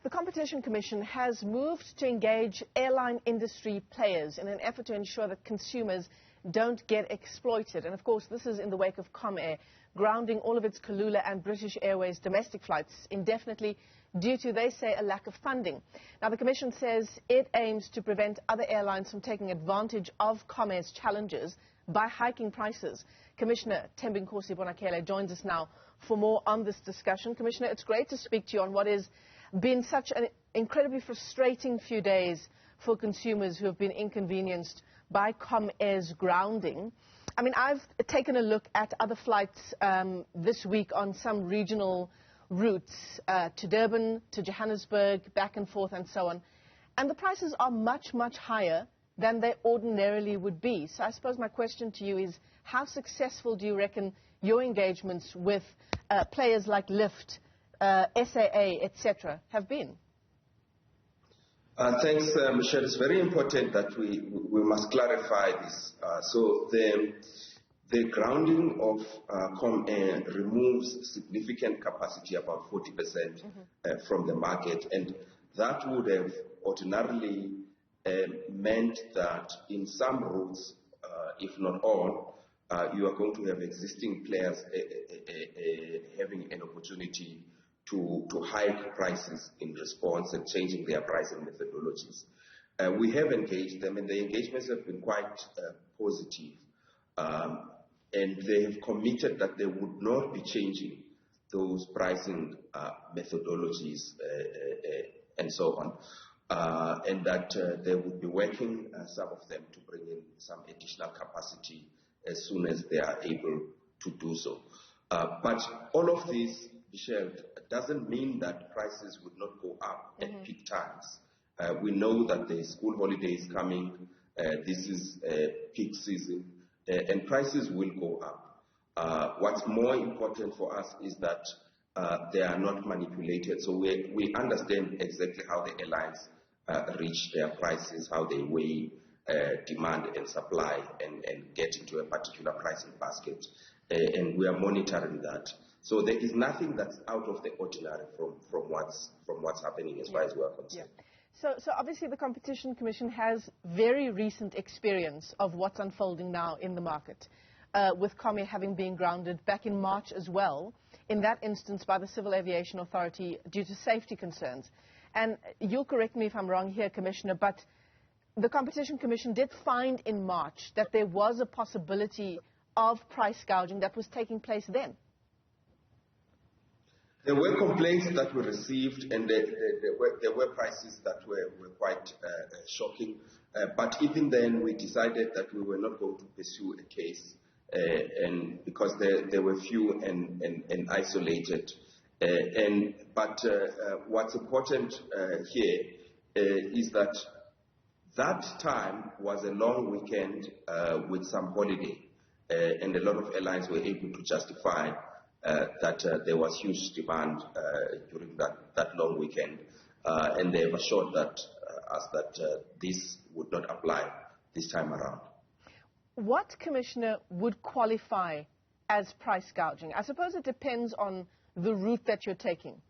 The Competition Commission has moved to engage airline industry players in an effort to ensure that consumers don't get exploited. And of course, this is in the wake of Comair grounding all of its Kulula and British Airways domestic flights indefinitely due to, they say, a lack of funding. Now, the Commission says it aims to prevent other airlines from taking advantage of Comair's challenges by hiking prices. Commissioner Tembinkosi Bonakele joins us now for more on this discussion. Commissioner, it's great to speak to you on what has been such an incredibly frustrating few days for consumers who have been inconvenienced by Comair's grounding. I mean, I've taken a look at other flights this week on some regional routes to Durban, to Johannesburg, back and forth and so on. And the prices are much, much higher than they ordinarily would be. So I suppose my question to you is, how successful do you reckon your engagements with players like Lyft, SAA, etc., have been? Thanks, Michelle. It's very important that we must clarify this. So the grounding of Comair removes significant capacity, about 40% from the market, and that would have ordinarily meant that in some routes, if not all, you are going to have existing players having an opportunity to hike prices in response and changing their pricing methodologies. We have engaged them, and the engagements have been quite positive. And they have committed that they would not be changing those pricing methodologies and so on. And that they would be working, some of them, to bring in some additional capacity as soon as they are able to do so. But all of this, Michelle, doesn't mean that prices would not go up at peak times. We know that the school holiday is coming. This is peak season, and prices will go up. What's more important for us is that they are not manipulated. So we understand exactly how the airlines reach their prices, how they weigh demand and supply and get into a particular pricing basket. And we are monitoring that. So there is nothing that's out of the ordinary from what's happening as far as we are concerned. So obviously the Competition Commission has very recent experience of what's unfolding now in the market, with Comair having been grounded back in March as well, in that instance by the Civil Aviation Authority due to safety concerns. And you'll correct me if I'm wrong here, Commissioner, but the Competition Commission did find in March that there was a possibility of price gouging that was taking place then. There were complaints that were received, and there were prices that were quite shocking. But even then, we decided that we were not going to pursue a case, and because there were few and isolated. But what's important here is that time was a long weekend with some holiday, and a lot of airlines were able to justify that there was huge demand during that long weekend, and they have assured us that this would not apply this time around. What, Commissioner, would qualify as price gouging? I suppose it depends on the route that you're taking,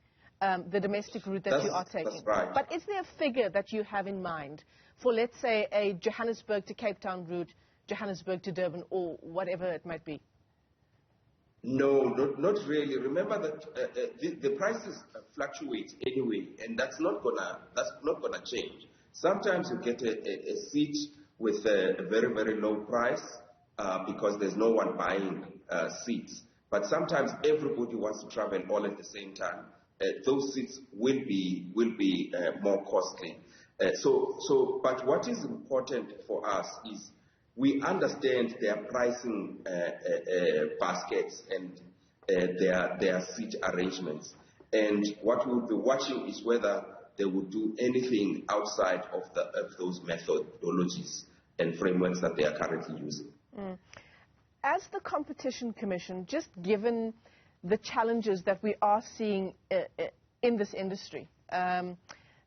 the domestic route that you are taking. That's right. But is there a figure that you have in mind for, let's say, a Johannesburg to Cape Town route, Johannesburg to Durban, or whatever it might be? No, not really. Remember that the prices fluctuate anyway, and that's not gonna change. Sometimes you get a seat with a very, very low price because there's no one buying seats. But sometimes everybody wants to travel all at the same time. Those seats will be more costly. But what is important for us is we understand their pricing baskets and their seat arrangements. And what we'll be watching is whether they would do anything outside of those methodologies and frameworks that they are currently using. As the Competition Commission, just given the challenges that we are seeing in this industry,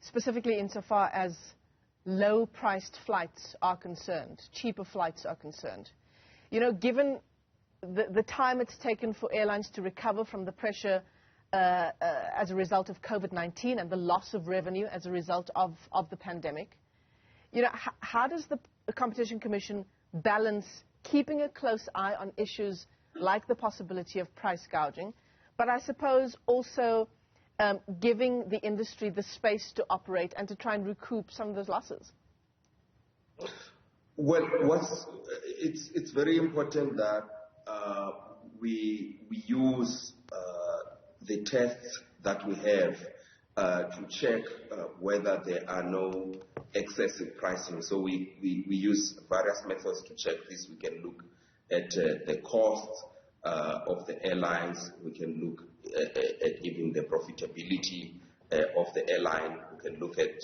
specifically insofar as low-priced flights are concerned, cheaper flights are concerned. You know, given the time it's taken for airlines to recover from the pressure as a result of COVID-19 and the loss of revenue as a result of the pandemic. You know, how does the Competition Commission balance keeping a close eye on issues like the possibility of price gouging, but I suppose also giving the industry the space to operate and to try and recoup some of those losses? Well, it's very important that we use the tests that we have to check whether there are no excessive pricing. So we use various methods to check this. We can look at the costs of the airlines. We can look at even the profitability of the airline. We can look at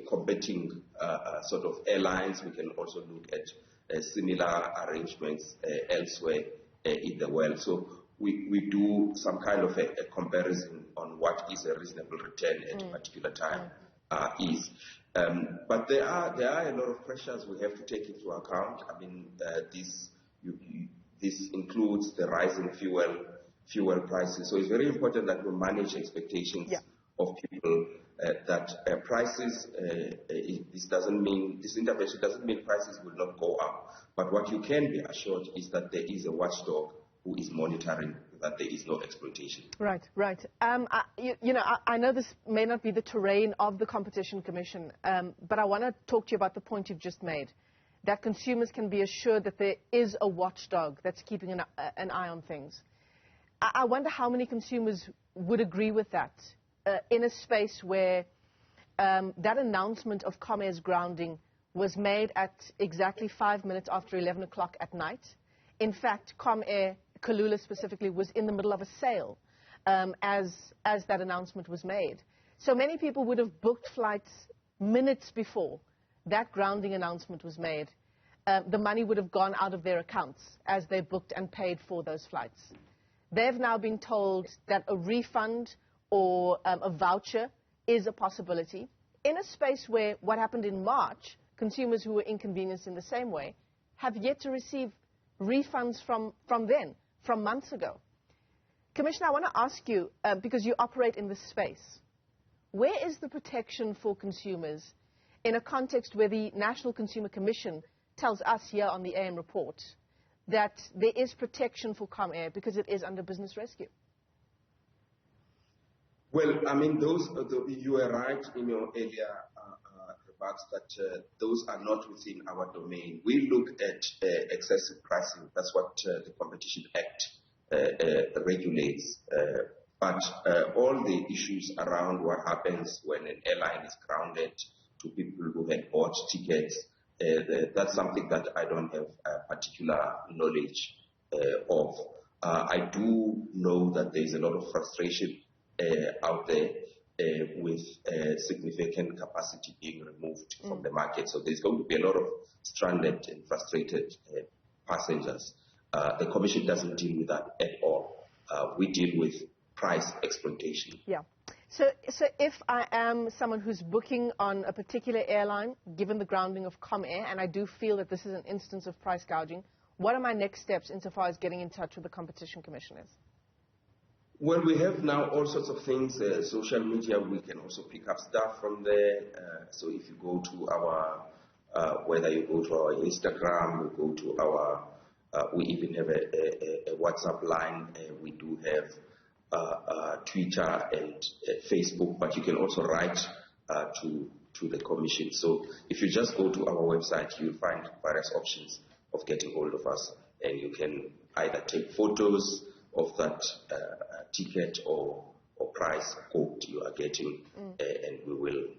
competing sort of airlines. We can also look at similar arrangements elsewhere in the world. So we do some kind of a comparison on what is a reasonable return at a particular time is. But there are a lot of pressures we have to take into account. I mean, this includes the rising fuel prices. So it's very important that we manage expectations of people. That prices, this intervention doesn't mean prices will not go up. But what you can be assured is that there is a watchdog who is monitoring that there is no exploitation. Right, right. I know this may not be the terrain of the Competition Commission, but I want to talk to you about the point you've just made, that consumers can be assured that there is a watchdog that's keeping an eye on things. I wonder how many consumers would agree with that in a space where that announcement of Comair's grounding was made at exactly 5 minutes after 11 o'clock at night. In fact, Comair, Kulula specifically, was in the middle of a sale as that announcement was made. So many people would have booked flights minutes before that grounding announcement was made. The money would have gone out of their accounts as they booked and paid for those flights. They've now been told that a refund or a voucher is a possibility in a space where what happened in March, consumers who were inconvenienced in the same way, have yet to receive refunds from then, from months ago. Commissioner, I want to ask you, because you operate in this space, where is the protection for consumers in a context where the National Consumer Commission tells us here on the AM report that there is protection for Comair because it is under business rescue? Well, I mean, you were right in your earlier remarks that those are not within our domain. We look at excessive pricing. That's what the Competition Act regulates. But all the issues around what happens when an airline is grounded to people who had bought tickets, that's something that I don't have particular knowledge of. I do know that there is a lot of frustration out there with significant capacity being removed from the market. So there's going to be a lot of stranded and frustrated passengers. The Commission doesn't deal with that at all. We deal with price exploitation. Yeah. So if I am someone who's booking on a particular airline, given the grounding of Comair, and I do feel that this is an instance of price gouging, what are my next steps insofar as getting in touch with the Competition Commission is? Well, we have now all sorts of things. Social media, we can also pick up stuff from there. So if you go to our, whether you go to our Instagram, we go to our, we even have a WhatsApp line. We do have Twitter and Facebook, but you can also write to the Commission. So if you just go to our website, you'll find various options of getting hold of us, and you can either take photos of that ticket or price quote you are getting, and we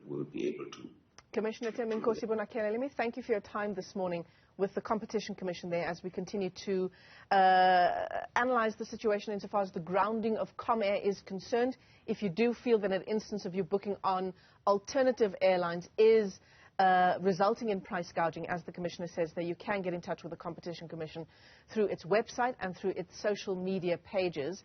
will be able to. Commissioner Tembinkosi Bonakele, let me thank you for your time this morning with the Competition Commission there as we continue to analyze the situation insofar as the grounding of Comair is concerned. If you do feel that an instance of your booking on alternative airlines is resulting in price gouging, as the Commissioner says there, you can get in touch with the Competition Commission through its website and through its social media pages.